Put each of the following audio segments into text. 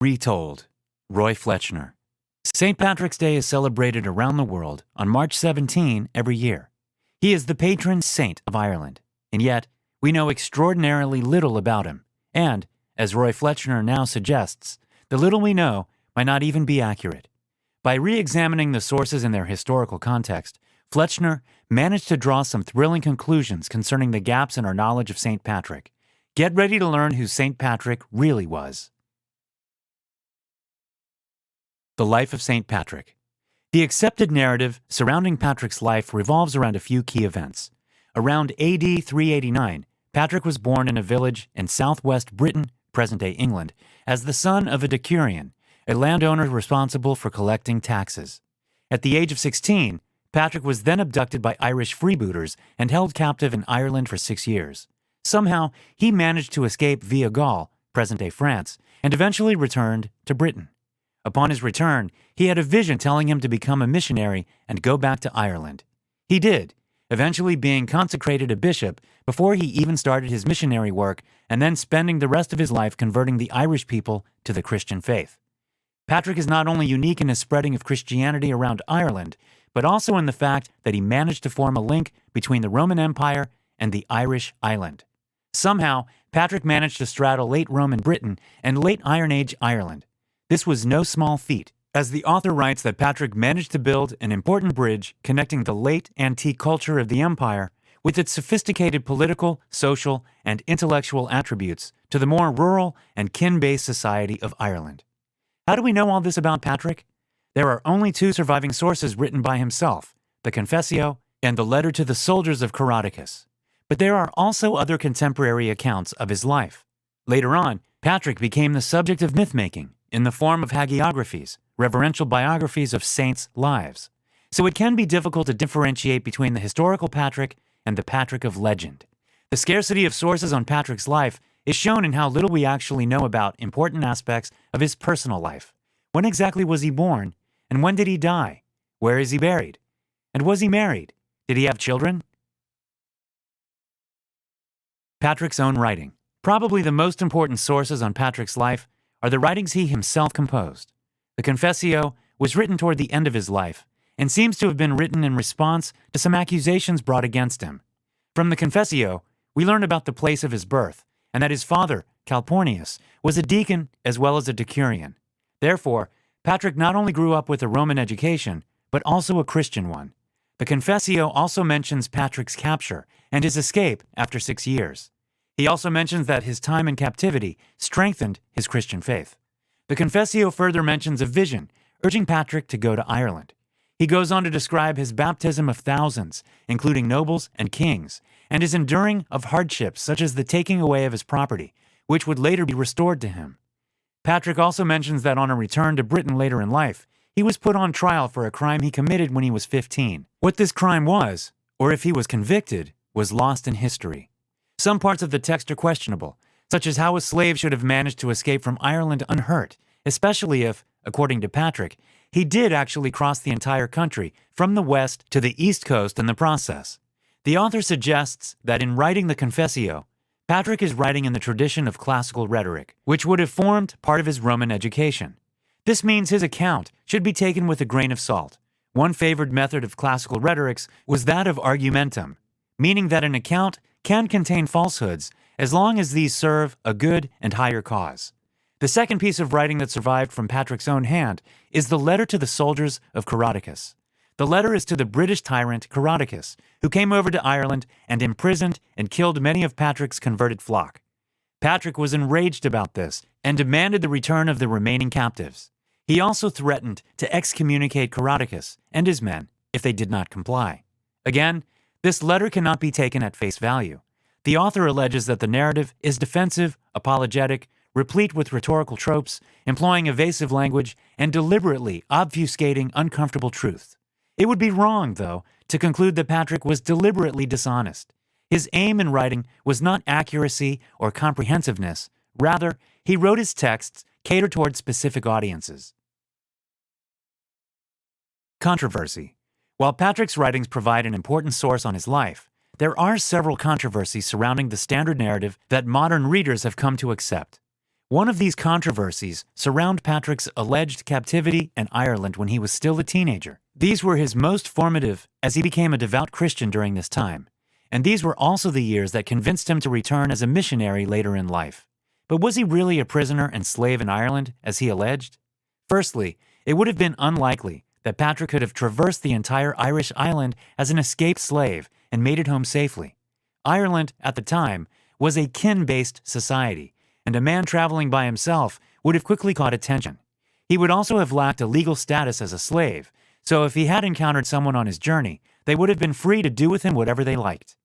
Retold, Roy Flechner. St. Patrick's Day is celebrated around the world on March 17 every year. He is the patron saint of Ireland, and yet we know extraordinarily little about him. And, as Roy Flechner now suggests, the little we know might not even be accurate. By re-examining the sources in their historical context, Flechner managed to draw some thrilling conclusions concerning the gaps in our knowledge of St. Patrick. Get ready to learn who St. Patrick really was. The life of St. Patrick. The accepted narrative surrounding Patrick's life revolves around a few key events. Around AD 389, Patrick was born in a village in southwest Britain, present-day England, as the son of a decurion, a landowner responsible for collecting taxes. At the age of 16, Patrick was then abducted by Irish freebooters and held captive in Ireland for 6 years. Somehow, he managed to escape via Gaul, present-day France, and eventually returned to Britain. Upon his return, he had a vision telling him to become a missionary and go back to Ireland. He did, eventually being consecrated a bishop before he even started his missionary work, and then spending the rest of his life converting the Irish people to the Christian faith. Patrick is not only unique in his spreading of Christianity around Ireland, but also in the fact that he managed to form a link between the Roman Empire and the Irish island. Somehow, Patrick managed to straddle late Roman Britain and late Iron Age Ireland. This was no small feat, as the author writes that Patrick managed to build an important bridge connecting the late antique culture of the empire with its sophisticated political, social, and intellectual attributes to the more rural and kin-based society of Ireland. How do we know all this about Patrick? There are only 2 surviving sources written by himself, the Confessio and the letter to the soldiers of Coroticus. But there are also other contemporary accounts of his life. Later on, Patrick became the subject of myth-making in the form of hagiographies, reverential biographies of saints' lives. So it can be difficult to differentiate between the historical Patrick and the Patrick of legend. The scarcity of sources on Patrick's life is shown in how little we actually know about important aspects of his personal life. When exactly was he born? And when did he die? Where is he buried? And was he married? Did he have children? Patrick's own writing. Probably the most important sources on Patrick's life are the writings he himself composed. The Confessio was written toward the end of his life and seems to have been written in response to some accusations brought against him. From the Confessio, we learn about the place of his birth and that his father, Calpurnius, was a deacon as well as a decurion. Therefore, Patrick not only grew up with a Roman education, but also a Christian one. The Confessio also mentions Patrick's capture and his escape after 6 years. He also mentions that his time in captivity strengthened his Christian faith. The Confessio further mentions a vision urging Patrick to go to Ireland. He goes on to describe his baptism of thousands, including nobles and kings, and his enduring of hardships such as the taking away of his property, which would later be restored to him. Patrick also mentions that on a return to Britain later in life, he was put on trial for a crime he committed when he was 15. What this crime was, or if he was convicted, was lost in history. Some parts of the text are questionable, such as how a slave should have managed to escape from Ireland unhurt, especially if, according to Patrick, he did actually cross the entire country from the west to the east coast in the process. The author suggests that in writing the Confessio, Patrick is writing in the tradition of classical rhetoric, which would have formed part of his Roman education. This means his account should be taken with a grain of salt. One favored method of classical rhetorics was that of argumentum, meaning that an account can contain falsehoods as long as these serve a good and higher cause. The second piece of writing that survived from Patrick's own hand is the letter to the soldiers of Coroticus. The letter is to the British tyrant Coroticus, who came over to Ireland and imprisoned and killed many of Patrick's converted flock. Patrick was enraged about this and demanded the return of the remaining captives. He also threatened to excommunicate Coroticus and his men if they did not comply. Again, this letter cannot be taken at face value. The author alleges that the narrative is defensive, apologetic, replete with rhetorical tropes, employing evasive language, and deliberately obfuscating uncomfortable truths. It would be wrong, though, to conclude that Patrick was deliberately dishonest. His aim in writing was not accuracy or comprehensiveness. Rather, he wrote his texts catered toward specific audiences. Controversy. While Patrick's writings provide an important source on his life, there are several controversies surrounding the standard narrative that modern readers have come to accept. One of these controversies surround Patrick's alleged captivity in Ireland when he was still a teenager. These were his most formative, as he became a devout Christian during this time, and these were also the years that convinced him to return as a missionary later in life. But was he really a prisoner and slave in Ireland, as he alleged? Firstly, it would have been unlikely that Patrick could have traversed the entire Irish island as an escaped slave and made it home safely. Ireland, at the time, was a kin-based society, and a man traveling by himself would have quickly caught attention. He would also have lacked a legal status as a slave, so if he had encountered someone on his journey, they would have been free to do with him whatever they liked.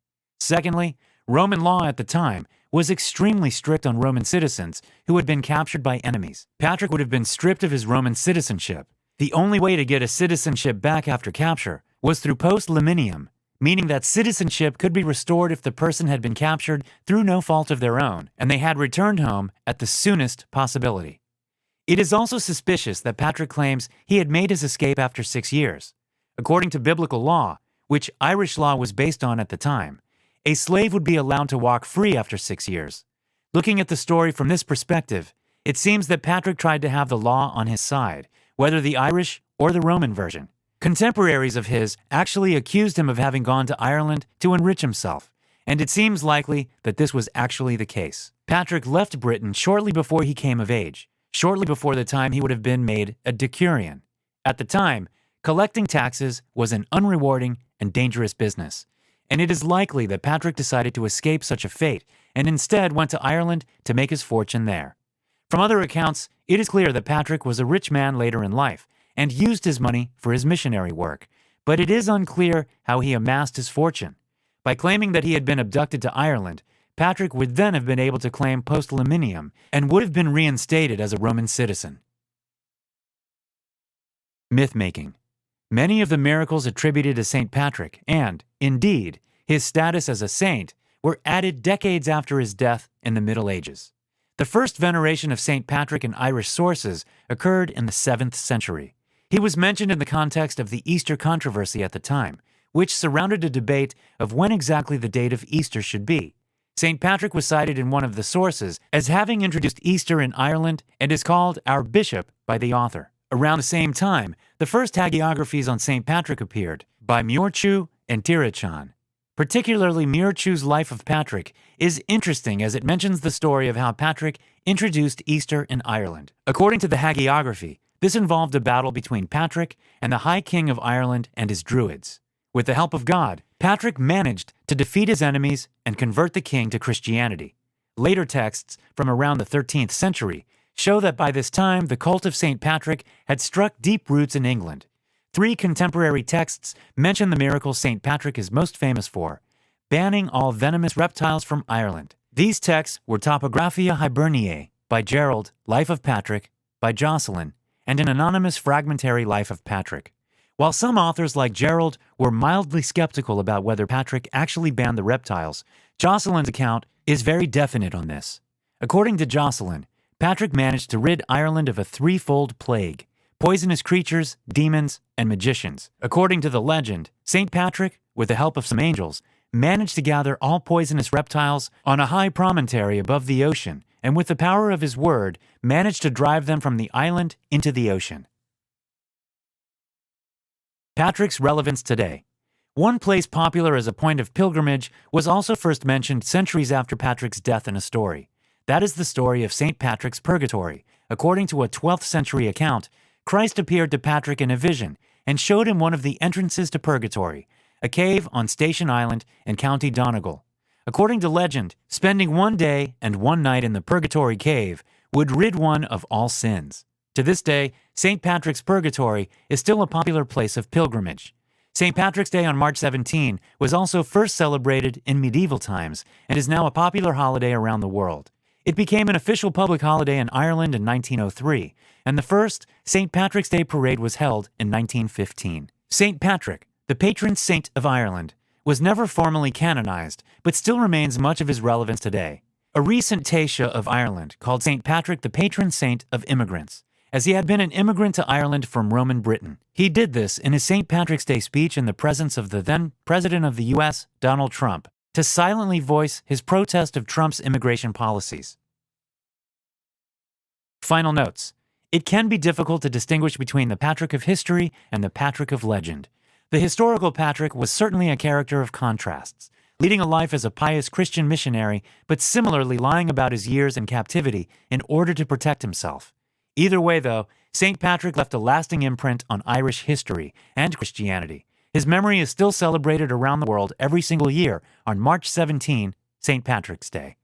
Secondly, Roman law at the time was extremely strict on Roman citizens who had been captured by enemies. Patrick would have been stripped of his Roman citizenship. The only way to get a citizenship back after capture was through post liminium, meaning that citizenship could be restored if the person had been captured through no fault of their own, and they had returned home at the soonest possibility. It is also suspicious that Patrick claims he had made his escape after 6 years. According to biblical law, which Irish law was based on at the time, a slave would be allowed to walk free after 6 years. Looking at the story from this perspective, it seems that Patrick tried to have the law on his side, whether the Irish or the Roman version. Contemporaries of his actually accused him of having gone to Ireland to enrich himself, and it seems likely that this was actually the case. Patrick left Britain shortly before he came of age, shortly before the time he would have been made a decurion. At the time, collecting taxes was an unrewarding and dangerous business, and it is likely that Patrick decided to escape such a fate and instead went to Ireland to make his fortune there. From other accounts, it is clear that Patrick was a rich man later in life and used his money for his missionary work, but it is unclear how he amassed his fortune. By claiming that he had been abducted to Ireland, Patrick would then have been able to claim post liminium and would have been reinstated as a Roman citizen. Myth-making. Many of the miracles attributed to St. Patrick and, indeed, his status as a saint were added decades after his death in the Middle Ages. The first veneration of St. Patrick in Irish sources occurred in the 7th century. He was mentioned in the context of the Easter controversy at the time, which surrounded a debate of when exactly the date of Easter should be. St. Patrick was cited in one of the sources as having introduced Easter in Ireland and is called our bishop by the author. Around the same time, the first hagiographies on St. Patrick appeared by Muirchew and Tirichan. Particularly Muirchew's Life of Patrick is interesting as it mentions the story of how Patrick introduced Easter in Ireland. According to the Hagiography, this involved a battle between Patrick and the High King of Ireland and his Druids. With the help of God, Patrick managed to defeat his enemies and convert the king to Christianity. Later texts from around the 13th century show that by this time the cult of St. Patrick had struck deep roots in England. 3 contemporary texts mention the miracle St. Patrick is most famous for, banning all venomous reptiles from Ireland. These texts were Topographia Hiberniae by Gerald, Life of Patrick by Jocelyn, and an anonymous fragmentary Life of Patrick. While some authors like Gerald were mildly skeptical about whether Patrick actually banned the reptiles, Jocelyn's account is very definite on this. According to Jocelyn, Patrick managed to rid Ireland of a 3-fold plague: poisonous creatures, demons, and magicians. According to the legend, St. Patrick, with the help of some angels, managed to gather all poisonous reptiles on a high promontory above the ocean, and with the power of his word, managed to drive them from the island into the ocean. Patrick's relevance today. One place popular as a point of pilgrimage was also first mentioned centuries after Patrick's death in a story. That is the story of St. Patrick's Purgatory. According to a 12th century account, Christ appeared to Patrick in a vision and showed him one of the entrances to Purgatory, a cave on Station Island in County Donegal. According to legend, spending 1 day and 1 night in the Purgatory cave would rid one of all sins. To this day, St. Patrick's Purgatory is still a popular place of pilgrimage. St. Patrick's Day on March 17 was also first celebrated in medieval times and is now a popular holiday around the world. It became an official public holiday in Ireland in 1903, and the first St. Patrick's Day parade was held in 1915. St. Patrick, the patron saint of Ireland, was never formally canonized, but still remains much of his relevance today. A recent Taoiseach of Ireland called St. Patrick the patron saint of immigrants, as he had been an immigrant to Ireland from Roman Britain. He did this in his St. Patrick's Day speech in the presence of the then President of the U.S., Donald Trump, to silently voice his protest of Trump's immigration policies. Final notes. It can be difficult to distinguish between the Patrick of history and the Patrick of legend. The historical Patrick was certainly a character of contrasts, leading a life as a pious Christian missionary, but similarly lying about his years in captivity in order to protect himself. Either way, though, St. Patrick left a lasting imprint on Irish history and Christianity. His memory is still celebrated around the world every single year on March 17, St. Patrick's Day.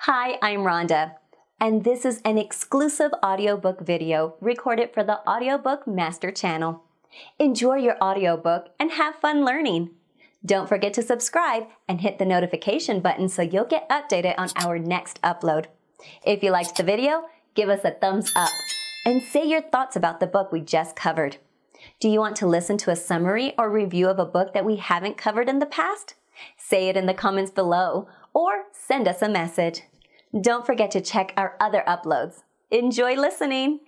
Hi, I'm Rhonda, and this is an exclusive audiobook video recorded for the Audiobook Master Channel. Enjoy your audiobook and have fun learning. Don't forget to subscribe and hit the notification button so you'll get updated on our next upload. If you liked the video, give us a thumbs up and say your thoughts about the book we just covered. Do you want to listen to a summary or review of a book that we haven't covered in the past? Say it in the comments below or send us a message. Don't forget to check our other uploads. Enjoy listening!